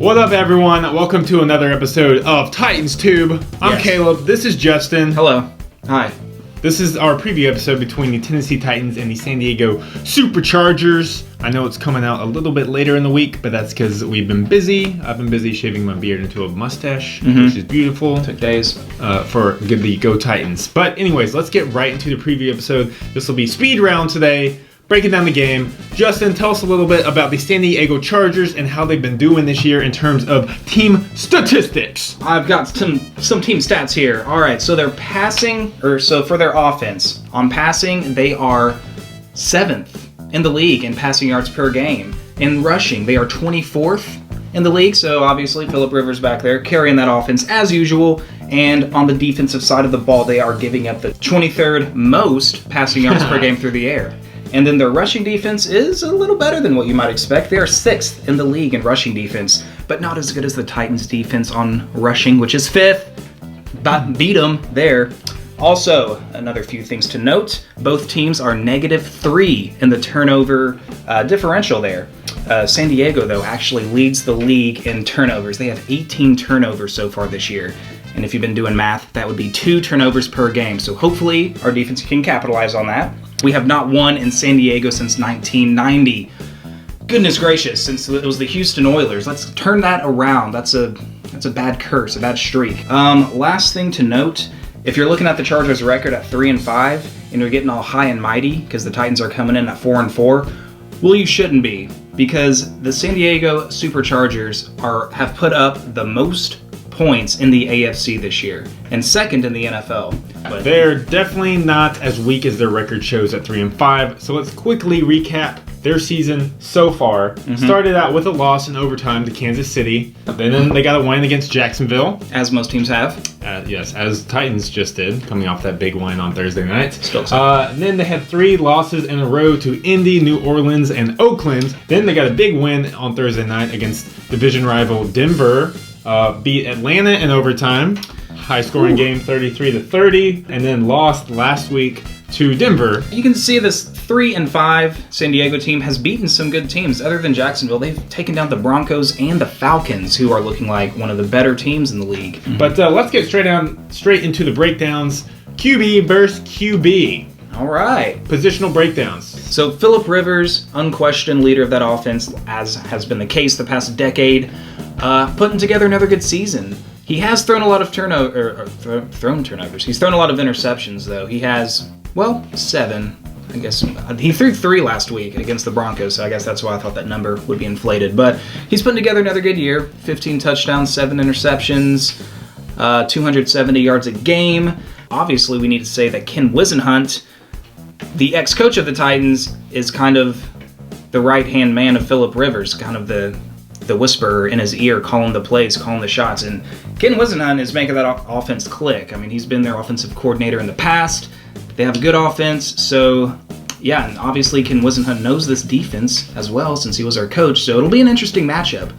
What up, everyone? Welcome to another episode of Titans Tube. I'm Caleb. This is Justin. Hello. Hi. This is our preview episode between the Tennessee Titans and the San Diego Superchargers. I know it's coming out a little bit later in the week, but that's because we've been busy. I've been busy shaving my beard into a mustache, which is beautiful. Took days. For the Go Titans. But anyways, let's get right into the preview episode. This will be speed round today. Breaking down the game. Justin, tell us a little bit about the San Diego Chargers and how they've been doing this year in terms of team statistics. I've got some team stats here. All right, so they're passing, for their offense, on passing, they are 7th in the league in passing yards per game. In rushing, they are 24th in the league, so obviously Phillip Rivers back there carrying that offense as usual. And on the defensive side of the ball, they are giving up the 23rd most passing yards per game through the air. And then their rushing defense is a little better than what you might expect. They are 6th in the league in rushing defense, but not as good as the Titans' defense on rushing, which is 5th. Beat them there. Also, another few things to note. Both teams are -3 in the turnover differential there. San Diego, though, actually leads the league in turnovers. They have 18 turnovers so far this year. And if you've been doing math, that would be 2 turnovers per game. So hopefully our defense can capitalize on that. We have not won in San Diego since 1990. Goodness gracious, since it was the Houston Oilers. Let's turn that around. That's a bad curse, a bad streak. Last thing to note, if you're looking at the Chargers' record at 3-5 and you're getting all high and mighty because the Titans are coming in at 4-4, well, you shouldn't be, because the San Diego Superchargers have put up the most points in the AFC this year and 2nd in the NFL. But they're definitely not as weak as their record shows at 3-5. So let's quickly recap their season so far. Started out with a loss in overtime to Kansas City. Then they got a win against Jacksonville. As most teams have. Yes, as Titans just did, coming off that big win on Thursday night. Still so. Then they had 3 losses in a row to Indy, New Orleans, and Oakland. Then they got a big win on Thursday night against division rival Denver. Beat Atlanta in overtime, high-scoring game 33-30, and then lost last week to Denver. You can see this 3-5 San Diego team has beaten some good teams. Other than Jacksonville, they've taken down the Broncos and the Falcons, who are looking like one of the better teams in the league. But let's get straight into the breakdowns. QB versus QB. All right. Positional breakdowns. So Phillip Rivers, unquestioned leader of that offense, as has been the case the past decade, putting together another good season. He has thrown a lot of turnovers. He's thrown a lot of interceptions, though. He has, 7, I guess. He threw 3 last week against the Broncos, so I guess that's why I thought that number would be inflated. But he's putting together another good year. 15 touchdowns, 7 interceptions, 270 yards a game. Obviously, we need to say that Ken Whisenhunt, the ex-coach of the Titans, is kind of the right-hand man of Phillip Rivers, kind of the whisperer in his ear, calling the plays, calling the shots. And Ken Whisenhunt is making that offense click. I mean, he's been their offensive coordinator in the past. They have a good offense. So, yeah, and obviously Ken Whisenhunt knows this defense as well since he was our coach. So it'll be an interesting matchup.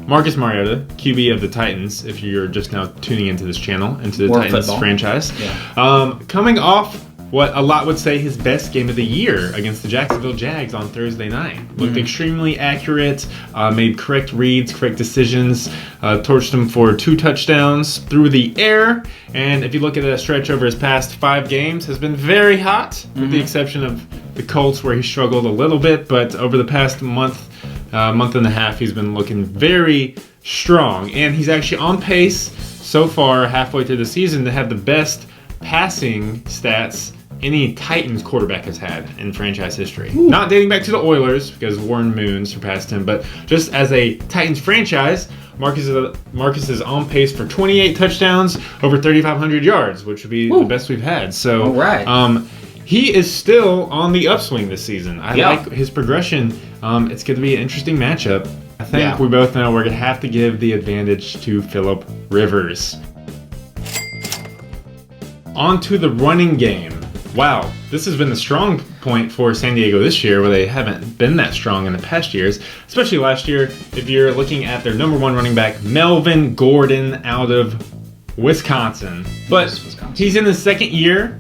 Marcus Mariota, QB of the Titans, if you're just now tuning into this channel, into the Titans football franchise. Yeah. Coming off what a lot would say his best game of the year against the Jacksonville Jags on Thursday night. Looked extremely accurate, made correct reads, correct decisions, torched him for 2 touchdowns through the air. And if you look at a stretch over his past 5 games, has been very hot, with the exception of the Colts where he struggled a little bit. But over the past month and a half, he's been looking very strong. And he's actually on pace so far, halfway through the season, to have the best passing stats any Titans quarterback has had in franchise history. Ooh. Not dating back to the Oilers, because Warren Moon surpassed him, but just as a Titans franchise, Marcus is on pace for 28 touchdowns, over 3,500 yards, which would be the best we've had. So, all right. He is still on the upswing this season. I like his progression. It's going to be an interesting matchup. I think we both know we're going to have to give the advantage to Phillip Rivers. On to the running game. Wow, this has been the strong point for San Diego this year, where they haven't been that strong in the past years, especially last year. If you're looking at their number 1 running back, Melvin Gordon, out of Wisconsin. But he's in his second year.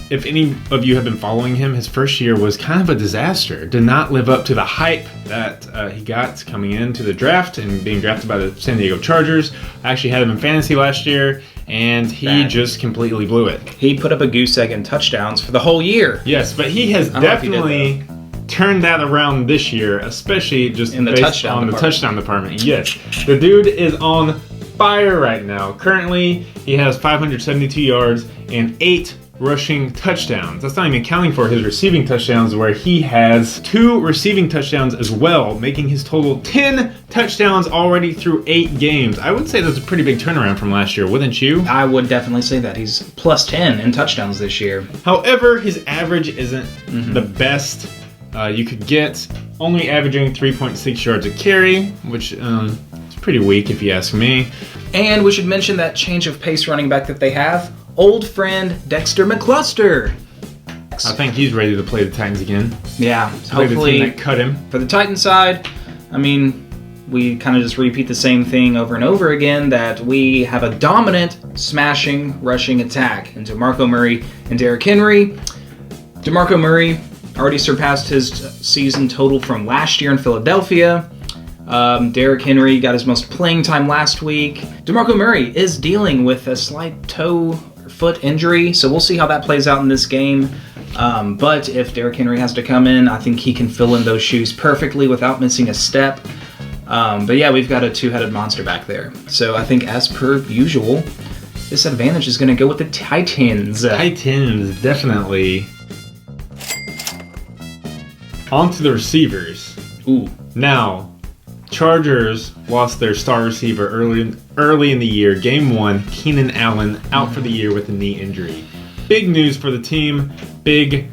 If any of you have been following him, his first year was kind of a disaster. Did not live up to the hype that he got coming into the draft and being drafted by the San Diego Chargers. I actually had him in fantasy last year, and he just completely blew it. He put up a goose egg in touchdowns for the whole year. Yes, but he has definitely turned that around this year, especially just in the touchdown department. Yes, the dude is on fire right now. Currently, he has 572 yards and 8 rushing touchdowns. That's not even counting for his receiving touchdowns, where he has 2 receiving touchdowns as well, making his total 10 touchdowns already through 8 games. I would say that's a pretty big turnaround from last year, wouldn't you? I would definitely say that. He's plus 10 in touchdowns this year. However, his average isn't the best you could get, only averaging 3.6 yards a carry, which is pretty weak if you ask me. And we should mention that change of pace running back that they have. Old friend Dexter McCluster. I think he's ready to play the Titans again. Yeah, hopefully the team that cut him. For the Titans side, I mean, we kind of just repeat the same thing over and over again, that we have a dominant, smashing, rushing attack into DeMarco Murray and Derrick Henry. DeMarco Murray already surpassed his season total from last year in Philadelphia. Derrick Henry got his most playing time last week. DeMarco Murray is dealing with a slight toe or foot injury, so we'll see how that plays out in this game. But if Derrick Henry has to come in, I think he can fill in those shoes perfectly without missing a step. But yeah, we've got a two-headed monster back there. So I think, as per usual, this advantage is going to go with the Titans. Titans, definitely. On to the receivers. Ooh. Now, Chargers lost their star receiver early in the year. Game 1, Keenan Allen out for the year with a knee injury. Big news for the team. Big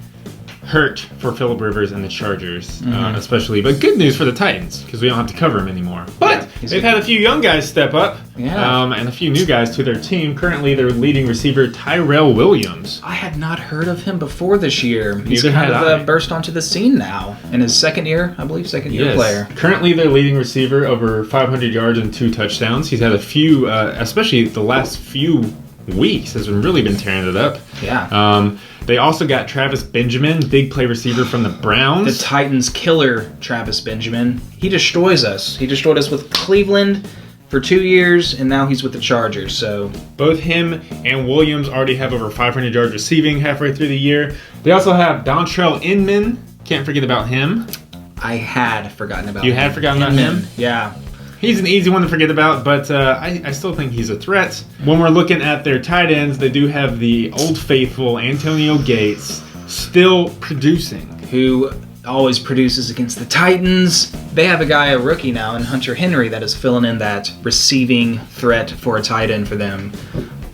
hurt for Phillip Rivers and the Chargers, especially. But good news for the Titans, because we don't have to cover him anymore. But they've had a few young guys step up, and a few new guys to their team. Currently, their leading receiver, Tyrell Williams. I had not heard of him before this year. He's Neither kind had of burst onto the scene now. In his second year, I believe, second-year player. Currently, their leading receiver, over 500 yards and 2 touchdowns. He's had a few, especially the last few weeks, has really been tearing it up. Yeah. They also got Travis Benjamin, big play receiver from the Browns. The Titans killer, Travis Benjamin. He destroys us. He destroyed us with Cleveland for 2 years, and now he's with the Chargers. So both him and Williams already have over 500 yards receiving halfway through the year. They also have Dontrell Inman. Can't forget about him. I had forgotten about him. You had forgotten about him? Yeah. He's an easy one to forget about, but I still think he's a threat. When we're looking at their tight ends, they do have the old faithful Antonio Gates still producing. Who always produces against the Titans. They have a rookie now, in Hunter Henry, that is filling in that receiving threat for a tight end for them.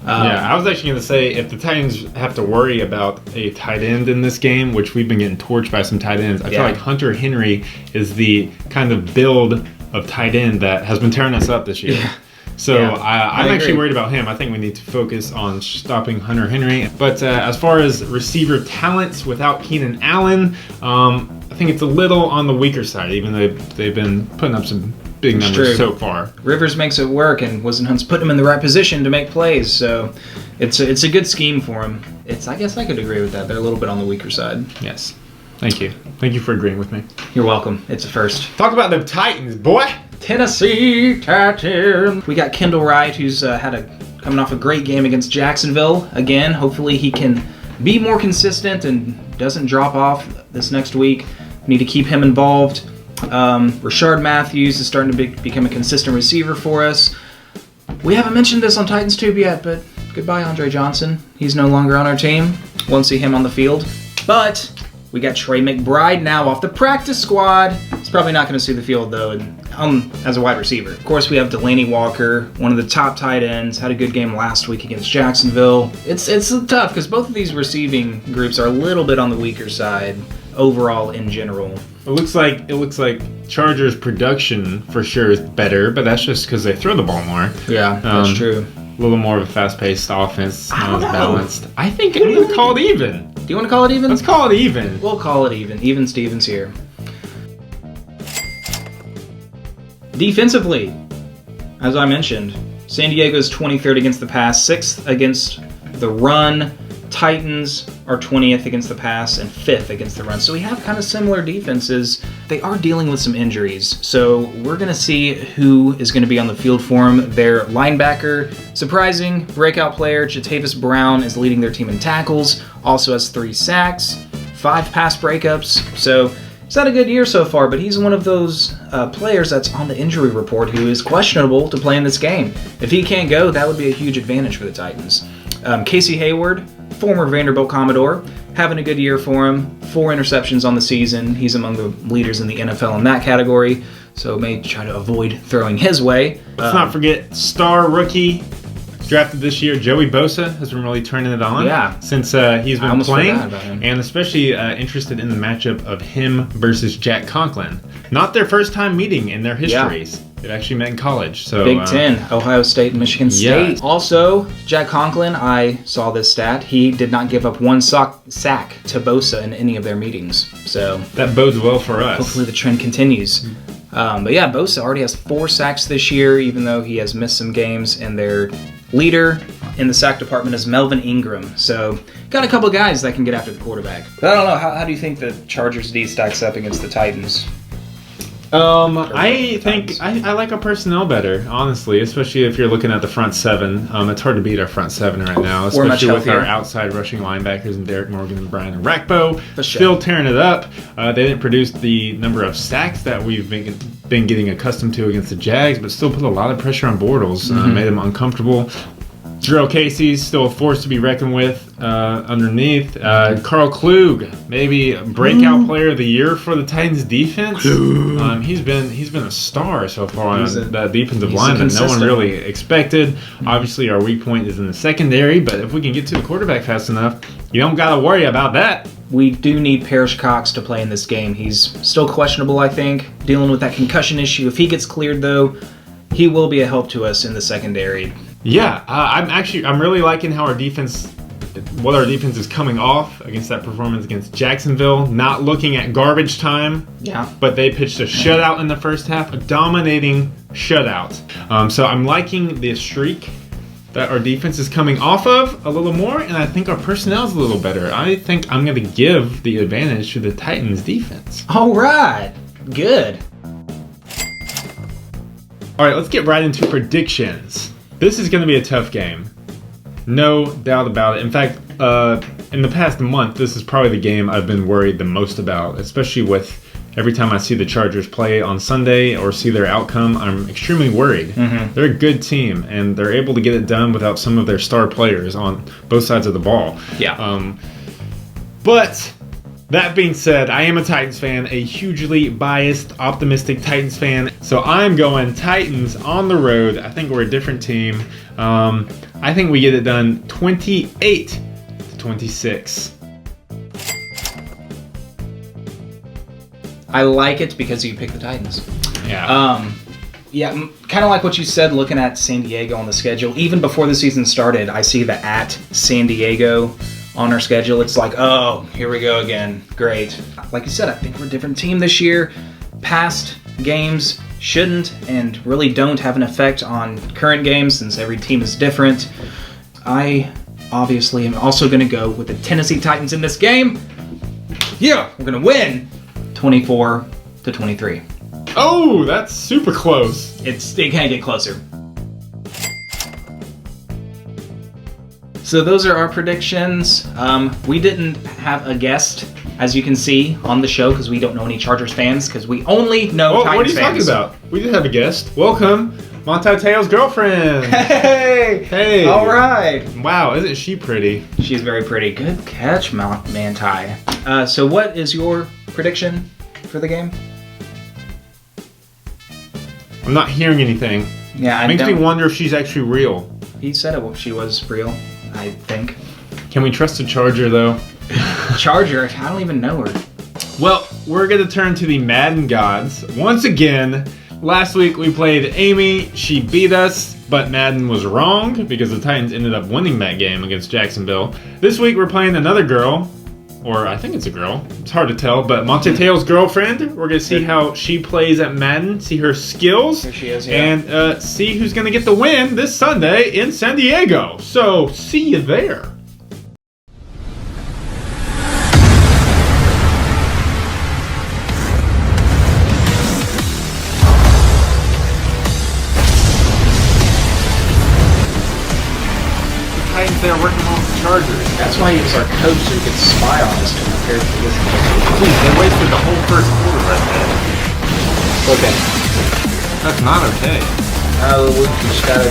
I was actually going to say, if the Titans have to worry about a tight end in this game, which we've been getting torched by some tight ends, I feel like Hunter Henry is the kind of build of tight end that has been tearing us up this year. Yeah. So I'm actually worried about him. I think we need to focus on stopping Hunter Henry. But as far as receiver talents without Keenan Allen, I think it's a little on the weaker side, even though they've been putting up some big numbers so far. Rivers makes it work, and Whisenhunt's putting him in the right position to make plays. So it's a good scheme for him. I guess I could agree with that. They're a little bit on the weaker side. Yes. Thank you. Thank you for agreeing with me. You're welcome. It's a first. Talk about the Titans, boy. Tennessee Titans. We got Kendall Wright, who's coming off a great game against Jacksonville. Again, hopefully he can be more consistent and doesn't drop off this next week. We need to keep him involved. Rashard Matthews is starting to become a consistent receiver for us. We haven't mentioned this on Titans Tube yet, but goodbye, Andre Johnson. He's no longer on our team. Won't see him on the field. But we got Trey McBride now off the practice squad. He's probably not going to see the field, though, as a wide receiver. Of course, we have Delaney Walker, one of the top tight ends. Had a good game last week against Jacksonville. It's tough because both of these receiving groups are a little bit on the weaker side overall in general. It looks like Chargers' production for sure is better, but that's just because they throw the ball more. Yeah, that's true. A little more of a fast-paced offense, not as balanced. I think I'm going to call it even. Do you want to call it even? Let's call it even. We'll call it even. Even Stevens here. Defensively, as I mentioned, San Diego's 23rd against the pass, 6th against the run. Titans are 20th against the pass and 5th against the run. So we have kind of similar defenses. They are dealing with some injuries. So we're going to see who is going to be on the field for them. Their linebacker, surprising breakout player, Jatavis Brown, is leading their team in tackles. Also has 3 sacks, 5 pass breakups. So he's had a good year so far, but he's one of those players that's on the injury report who is questionable to play in this game. If he can't go, that would be a huge advantage for the Titans. Casey Hayward, former Vanderbilt Commodore, having a good year for him. 4 interceptions on the season. He's among the leaders in the NFL in that category, so may try to avoid throwing his way. Let's not forget star rookie drafted this year, Joey Bosa, has been really turning it on since he's been playing, and especially interested in the matchup of him versus Jack Conklin. Not their first time meeting in their histories. Yeah. They've actually met in college. So Big Ten, Ohio State and Michigan State. Yeah. Also, Jack Conklin, I saw this stat, he did not give up 1 sack to Bosa in any of their meetings. So that bodes well for us. Hopefully the trend continues. But yeah, Bosa already has 4 sacks this year, even though he has missed some games, and their leader in the sack department is Melvin Ingram. So got a couple of guys that can get after the quarterback. But I don't know, how do you think the Chargers D stacks up against the Titans? I think I like our personnel better, honestly, especially if you're looking at the front 7. It's hard to beat our front 7 right now, especially with our outside rushing linebackers and Derek Morgan and Brian Rakpo still tearing it up. They didn't produce the number of sacks that we've been getting accustomed to against the Jags, but still put a lot of pressure on Bortles, made him uncomfortable. Jarrell Casey's still a force to be reckoned with underneath. Carl Klug, maybe breakout player of the year for the Titans defense. He's been a star so far on that defensive line that no one really expected. Obviously, our weak point is in the secondary, but if we can get to the quarterback fast enough, you don't got to worry about that. We do need Parrish Cox to play in this game. He's still questionable, I think, dealing with that concussion issue. If he gets cleared, though, he will be a help to us in the secondary. Yeah, I'm really liking how our defense is coming off against that performance against Jacksonville. Not looking at garbage time. Yeah. But they pitched a shutout in the first half, a dominating shutout. So I'm liking the streak that our defense is coming off of a little more, and I think our personnel is a little better. I think I'm going to give the advantage to the Titans defense. All right. Good. All right, let's get right into predictions. This is going to be a tough game. No doubt about it. In fact, in the past month, this is probably the game I've been worried the most about, especially with every time I see the Chargers play on Sunday or see their outcome, I'm extremely worried. They're a good team, and they're able to get it done without some of their star players on both sides of the ball. Yeah. But that being said, I am a Titans fan, a hugely biased, optimistic Titans fan. So I'm going Titans on the road. I think we're a different team. I think we get it done 28-26. I like it because you picked the Titans. Yeah. Yeah, kind of like what you said, looking at San Diego on the schedule. Even before the season started, I see the at San Diego on our schedule. It's like, oh, here we go again. Great. Like you said, I think we're a different team this year. Past games shouldn't and really don't have an effect on current games since every team is different. I obviously am also going to go with the Tennessee Titans in this game. Yeah, we're going to win 24-23. Oh, that's super close. It can't get closer. So those are our predictions. We didn't have a guest, as you can see, on the show because we don't know any Chargers fans because we only know Titans fans. What are you talking about? We did have a guest. Welcome, Monty Teo's girlfriend. Hey! Hey! All right. Wow, isn't she pretty? She's very pretty. Good catch, Manti. So what is your prediction for the game? I'm not hearing anything. Yeah, Makes me wonder if she's actually real. He said she was real, I think. Can we trust a Charger, though? Charger? I don't even know her. Well, we're going to turn to the Madden gods. Once again, last week we played Amy. She beat us, but Madden was wrong because the Titans ended up winning that game against Jacksonville. This week we're playing another girl. or I think it's a girl. It's hard to tell, but Monte Teo's girlfriend. We're going to see how she plays at Madden, see her skills, Here she is, yeah. and see who's going to get the win this Sunday in San Diego. So, see you there. They're working on the Chargers. That's why he was our coach, so he could spy on us compared to this. Please, they wasted the whole first quarter right there. Okay. That's not okay. We just gotta